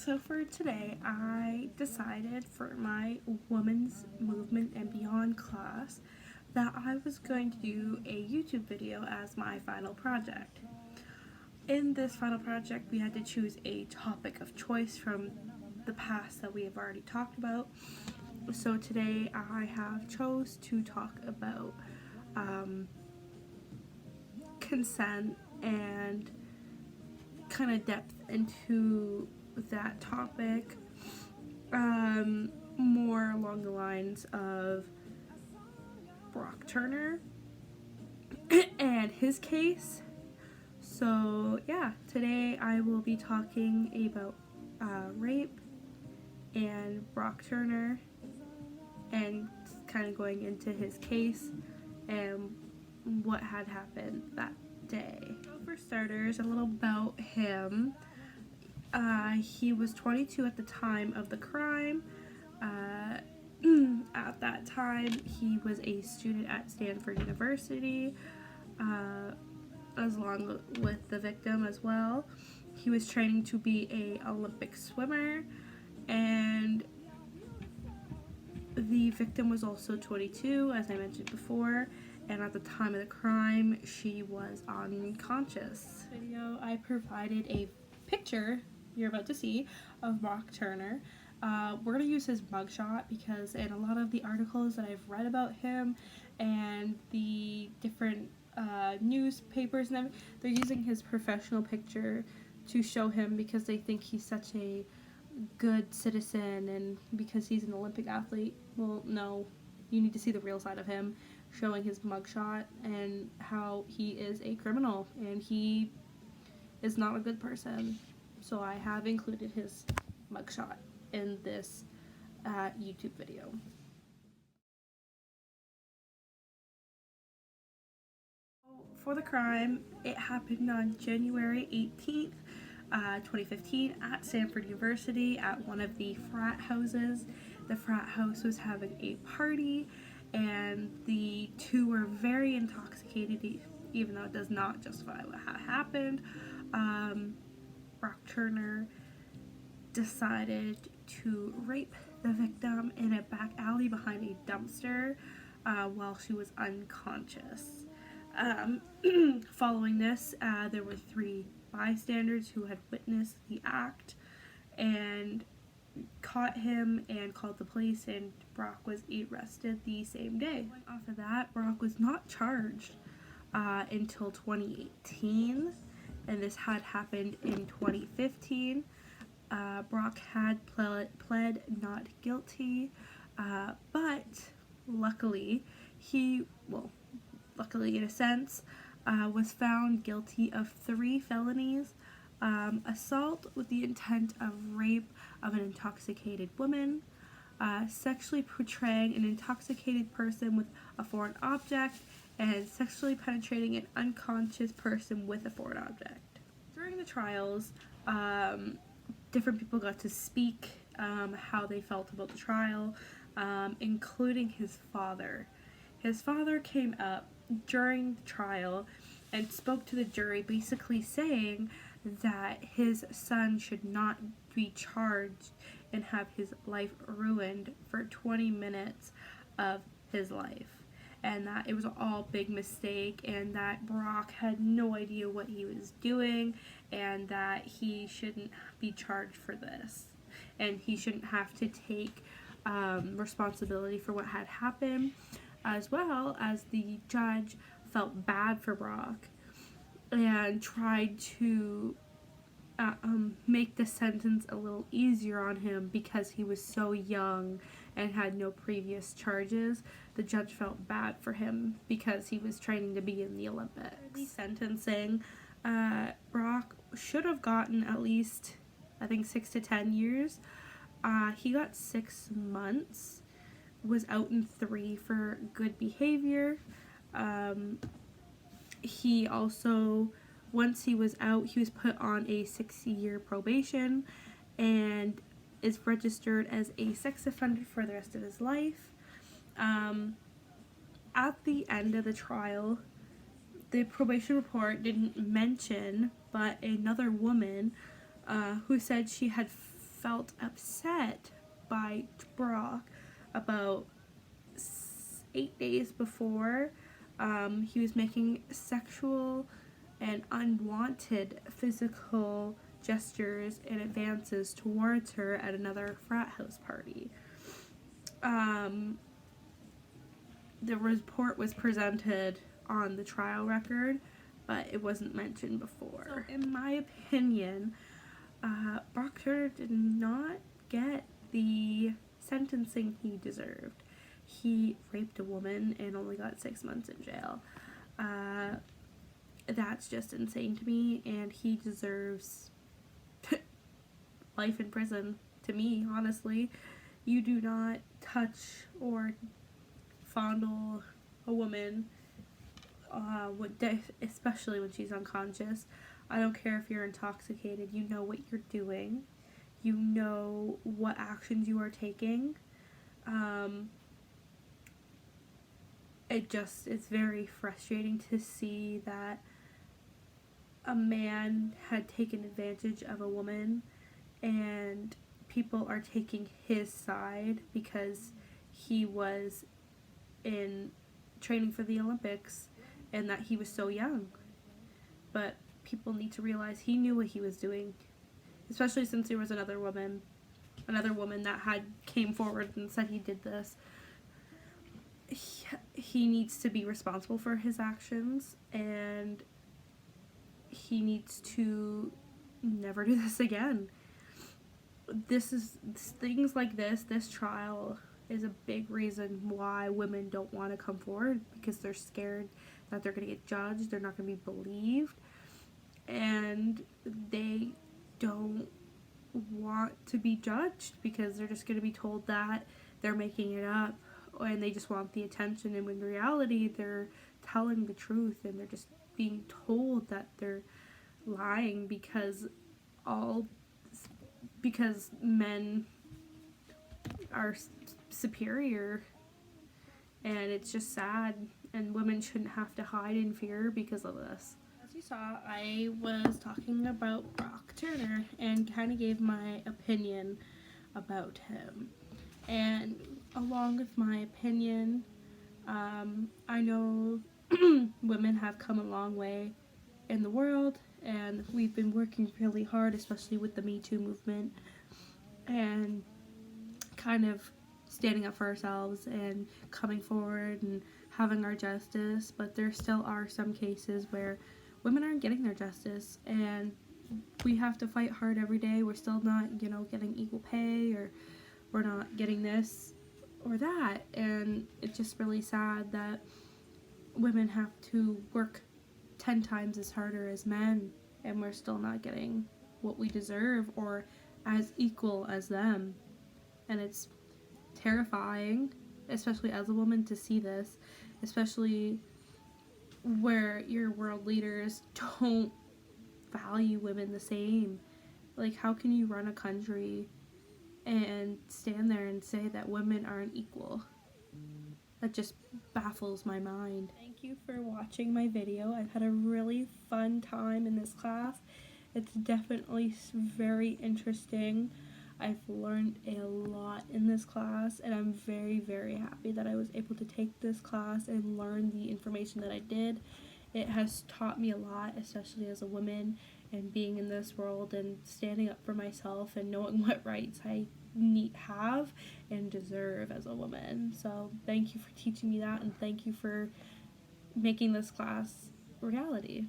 So for today, I decided for my Women's Movement and Beyond class that I was going to do a YouTube video as my final project. In this final project, we had to choose a topic of choice from the past that we have already talked about. So today I have chose to talk about consent and kind of depth into that topic, more along the lines of Brock Turner and his case. So yeah, today I will be talking about rape and Brock Turner and kind of going into his case and what had happened that day. So for starters, a little about him. He was 22 at the time of the crime. At that time, he was a student at Stanford University, along with the victim as well. He was training to be an Olympic swimmer, and the victim was also 22, as I mentioned before, and at the time of the crime, she was unconscious. In this video, I provided a picture you're about to see of Brock Turner. We're going to use his mugshot because in a lot of the articles that I've read about him and the different newspapers and everything, they're using his professional picture to show him because they think he's such a good citizen and because he's an Olympic athlete. Well, no, you need to see the real side of him, showing his mugshot and how he is a criminal and he is not a good person. So I have included his mugshot in this YouTube video. For the crime, it happened on January 18th, 2015 at Stanford University at one of the frat houses. The frat house was having a party and the two were very intoxicated, even though it does not justify what happened. Brock Turner decided to rape the victim in a back alley behind a dumpster while she was unconscious. Following this, there were 3 bystanders who had witnessed the act and caught him and called the police, and Brock was arrested the same day. Off of that, Brock was not charged until 2018, and this had happened in 2015. Brock had pled not guilty, but luckily luckily in a sense, was found guilty of 3 felonies: assault with the intent of rape of an intoxicated woman, sexually portraying an intoxicated person with a foreign object, and sexually penetrating an unconscious person with a foreign object. During the trials, different people got to speak how they felt about the trial, including his father. His father came up during the trial and spoke to the jury, basically saying that his son should not be charged and have his life ruined for 20 minutes of his life, and that it was all a big mistake, and that Brock had no idea what he was doing, and that he shouldn't be charged for this, and he shouldn't have to take responsibility for what had happened, as well as the judge felt bad for Brock and tried to make the sentence a little easier on him because he was so young and had no previous charges. The judge felt bad for him because he was training to be in the Olympics. The sentencing, Brock should have gotten at least, I think, 6 to 10 years. He got 6 months, was out in 3 for good behavior. He also, once he was out, he was put on a 6-year probation and is registered as a sex offender for the rest of his life. At the end of the trial, the probation report didn't mention, but another woman who said she had felt upset by Brock about 8 days before. He was making sexual and unwanted physical gestures and advances towards her at another frat house party. The report was presented on the trial record, but it wasn't mentioned before. So in my opinion, Brock Turner did not get the sentencing he deserved. He raped a woman and only got 6 months in jail. That's just insane to me, and he deserves life in prison, to me, honestly. You do not touch or fondle a woman, especially when she's unconscious. I don't care if you're intoxicated, you know what you're doing. You know what actions you are taking. It's very frustrating to see that a man had taken advantage of a woman and people are taking his side because he was in training for the Olympics and that he was so young. But people need to realize he knew what he was doing, especially since there was another woman that had came forward and said he did this. He needs to be responsible for his actions, and he needs to never do this again. Things like this trial is a big reason why women don't want to come forward, because they're scared that they're going to get judged, they're not going to be believed, and they don't want to be judged because they're just going to be told that they're making it up and they just want the attention, and when in reality they're telling the truth and they're just being told that they're lying because men are superior, and it's just sad, and women shouldn't have to hide in fear because of this. As you saw, I was talking about Brock Turner and kind of gave my opinion about him. And along with my opinion, I know women have come a long way in the world, and we've been working really hard, especially with the Me Too movement, and kind of standing up for ourselves and coming forward and having our justice. But there still are some cases where women aren't getting their justice, and we have to fight hard every day. We're still not, getting equal pay, or we're not getting this or that, and it's just really sad that women have to work 10 times as harder as men, and we're still not getting what we deserve or as equal as them. And it's terrifying, especially as a woman, to see this, especially where your world leaders don't value women the same. Like, how can you run a country and stand there and say that women aren't equal? That just baffles my mind. Thank you for watching my video. I've had a really fun time in this class. It's definitely very interesting. I've learned a lot in this class, and I'm very, very happy that I was able to take this class and learn the information that I did. It has taught me a lot, especially as a woman, and being in this world and standing up for myself and knowing what rights I have and deserve as a woman. So thank you for teaching me that, and thank you for making this class reality.